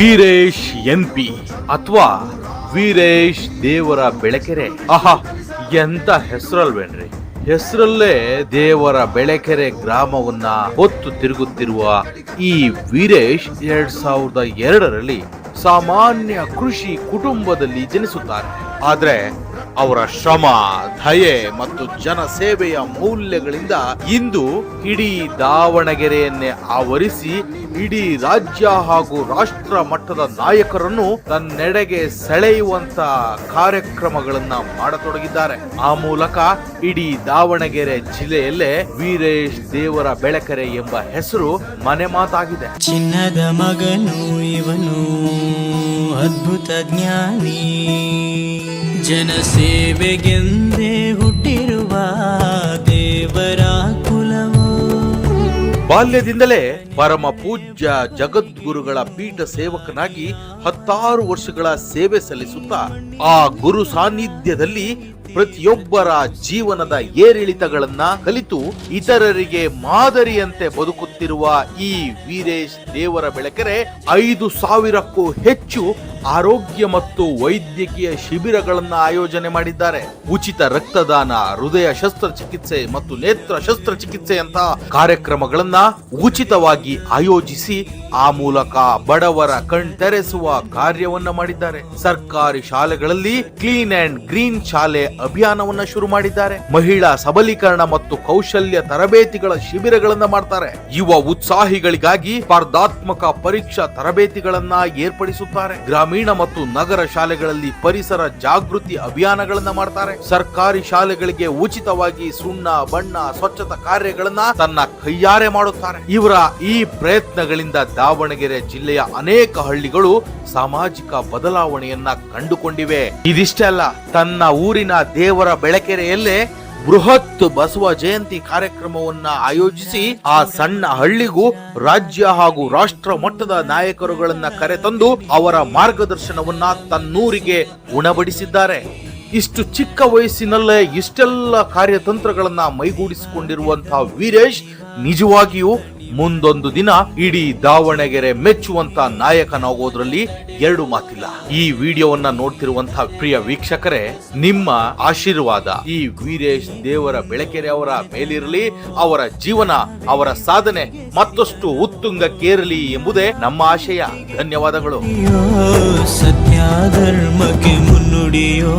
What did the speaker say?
Veeresh NP ಅಥವಾ ವೀರೇಶ್ ದೇವರ ಬೆಳಕೆರೆ. ಆಹಾ, ಎಂತ ಹೆಸರಲ್ವೇನ್ರಿ. ಹೆಸರಲ್ಲೇ ದೇವರ ಬೆಳಕೆರೆ ಗ್ರಾಮವನ್ನ ಹೊತ್ತು ತಿರುಗುತ್ತಿರುವ ಈ ವೀರೇಶ್ 2002ರಲ್ಲಿ ಸಾಮಾನ್ಯ ಕೃಷಿ ಕುಟುಂಬದಲ್ಲಿ ಜನಿಸುತ್ತಾರೆ. ಆದ್ರೆ ಅವರ ಶ್ರಮ, ದಯೆ ಮತ್ತು ಜನಸೇವೆಯ ಮೌಲ್ಯಗಳಿಂದ ಇಂದು ಇಡೀ ದಾವಣಗೆರೆಯನ್ನೇ ಆವರಿಸಿ ಇಡೀ ರಾಜ್ಯ ಹಾಗೂ ರಾಷ್ಟ್ರ ಮಟ್ಟದ ನಾಯಕರನ್ನು ತನ್ನೆಡೆಗೆ ಸೆಳೆಯುವಂತ ಕಾರ್ಯಕ್ರಮಗಳನ್ನ ಮಾಡತೊಡಗಿದ್ದಾರೆ. ಆ ಮೂಲಕ ಇಡೀ ದಾವಣಗೆರೆ ಜಿಲ್ಲೆಯಲ್ಲೇ ವೀರೇಶ್ ದೇವರ ಬೆಳಕೆರೆ ಎಂಬ ಹೆಸರು ಮನೆ ಮಾತಾಗಿದೆ. ಚಿನ್ನದ ಮಗನು ಇವನು, ಅದ್ಭುತ ಜ್ಞಾನಿ, ಜನಸೇವೆಗೆಂದೇ ಹುಟ್ಟಿರುವ ದೇವರ ಕುಲವು. ಬಾಲ್ಯದಿಂದಲೇ ಪರಮ ಪೂಜ್ಯ ಜಗದ್ಗುರುಗಳ ಪೀಠ ಸೇವಕನಾಗಿ 16 ವರ್ಷಗಳ ಸೇವೆ ಸಲ್ಲಿಸುತ್ತಾ ಆ ಗುರು ಸಾನ್ನಿಧ್ಯದಲ್ಲಿ ಪ್ರತಿಯೊಬ್ಬರ ಜೀವನದ ಏರಿಳಿತಗಳನ್ನ ಕಲಿತು ಇತರರಿಗೆ ಮಾದರಿಯಂತೆ ಬದುಕುತ್ತಿರುವ ಈ ವೀರೇಶ್ ದೇವರ ಬೆಳಕೆರೆ 5,000ಕ್ಕೂ ಹೆಚ್ಚು ಆರೋಗ್ಯ ಮತ್ತು ವೈದ್ಯಕೀಯ ಶಿಬಿರಗಳನ್ನ ಆಯೋಜನೆ ಮಾಡಿದ್ದಾರೆ. ಉಚಿತ ರಕ್ತದಾನ, ಹೃದಯ ಶಸ್ತ್ರಚಿಕಿತ್ಸೆ ಮತ್ತು ನೇತ್ರ ಶಸ್ತ್ರಚಿಕಿತ್ಸೆಯಂತ ಕಾರ್ಯಕ್ರಮಗಳನ್ನ ಉಚಿತವಾಗಿ ಆಯೋಜಿಸಿ ಆ ಮೂಲಕ ಬಡವರ ಕಣ್ತೆರೆಸುವ ಕಾರ್ಯವನ್ನ ಮಾಡಿದ್ದಾರೆ. ಸರ್ಕಾರಿ ಶಾಲೆಗಳಲ್ಲಿ ಕ್ಲೀನ್ ಅಂಡ್ ಗ್ರೀನ್ ಶಾಲೆ ಅಭಿಯಾನವನ್ನ ಶುರು ಮಾಡಿದ್ದಾರೆ. ಮಹಿಳಾ ಸಬಲೀಕರಣ ಮತ್ತು ಕೌಶಲ್ಯ ತರಬೇತಿಗಳ ಶಿಬಿರಗಳನ್ನ ಮಾಡ್ತಾರೆ. ಯುವ ಉತ್ಸಾಹಿಗಳಿಗಾಗಿ ಸ್ಪರ್ಧಾತ್ಮಕ ಪರೀಕ್ಷಾ ತರಬೇತಿಗಳನ್ನ ಏರ್ಪಡಿಸುತ್ತಾರೆ. ಗ್ರಾಮೀಣ ಮತ್ತು ನಗರ ಶಾಲೆಗಳಲ್ಲಿ ಪರಿಸರ ಜಾಗೃತಿ ಅಭಿಯಾನಗಳನ್ನ ಮಾಡ್ತಾರೆ. ಸರ್ಕಾರಿ ಶಾಲೆಗಳಿಗೆ ಉಚಿತವಾಗಿ ಸುಣ್ಣ ಬಣ್ಣ ಸ್ವಚ್ಛತಾ ಕಾರ್ಯಗಳನ್ನ ತನ್ನ ಕೈಯಾರೆ ಮಾಡುತ್ತಾರೆ. ಇವರ ಈ ಪ್ರಯತ್ನಗಳಿಂದ ದಾವಣಗೆರೆ ಜಿಲ್ಲೆಯ ಅನೇಕ ಹಳ್ಳಿಗಳು ಸಾಮಾಜಿಕ ಬದಲಾವಣೆಯನ್ನ ಕಂಡುಕೊಂಡಿವೆ. ಇದಿಷ್ಟೇ ಅಲ್ಲ, ತನ್ನ ಊರಿನ ದೇವರ ಬೆಳಕೆರೆಯಲ್ಲೇ ಬೃಹತ್ ಬಸವ ಜಯಂತಿ ಕಾರ್ಯಕ್ರಮವನ್ನ ಆಯೋಜಿಸಿ ಆ ಸಣ್ಣ ಹಳ್ಳಿಗೂ ರಾಜ್ಯ ಹಾಗೂ ರಾಷ್ಟ್ರ ಮಟ್ಟದ ನಾಯಕರುಗಳನ್ನ ಕರೆತಂದು ಅವರ ಮಾರ್ಗದರ್ಶನವನ್ನ ತನ್ನೂರಿಗೆ ಉಣಬಡಿಸಿದ್ದಾರೆ. ಇಷ್ಟು ಚಿಕ್ಕ ವಯಸ್ಸಿನಲ್ಲೇ ಇಷ್ಟೆಲ್ಲ ಕಾರ್ಯತಂತ್ರಗಳನ್ನ ಮೈಗೂಡಿಸಿಕೊಂಡಿರುವಂತಹ ವೀರೇಶ್ ನಿಜವಾಗಿಯೂ ಮುಂದೊಂದು ದಿನ ಇಡೀ ದಾವಣಗೆರೆ ಮೆಚ್ಚುವಂತ ನಾಯಕನಾಗೋದ್ರಲ್ಲಿ ಎರಡು ಮಾತಿಲ್ಲ. ಈ ವಿಡಿಯೋವನ್ನ ನೋಡ್ತಿರುವಂತಹ ಪ್ರಿಯ ವೀಕ್ಷಕರೇ, ನಿಮ್ಮ ಆಶೀರ್ವಾದ ಈ ವೀರೇಶ್ ದೇವರ ಬೆಳಕೆರೆ ಅವರ ಮೇಲಿರಲಿ. ಅವರ ಜೀವನ, ಅವರ ಸಾಧನೆ ಮತ್ತಷ್ಟು ಉತ್ತುಂಗಕ್ಕೇರಲಿ ಎಂಬುದೇ ನಮ್ಮ ಆಶಯ. ಧನ್ಯವಾದಗಳು. ಸತ್ಯ ಧರ್ಮಕ್ಕೆ ಮುನ್ನುಡಿಯೋ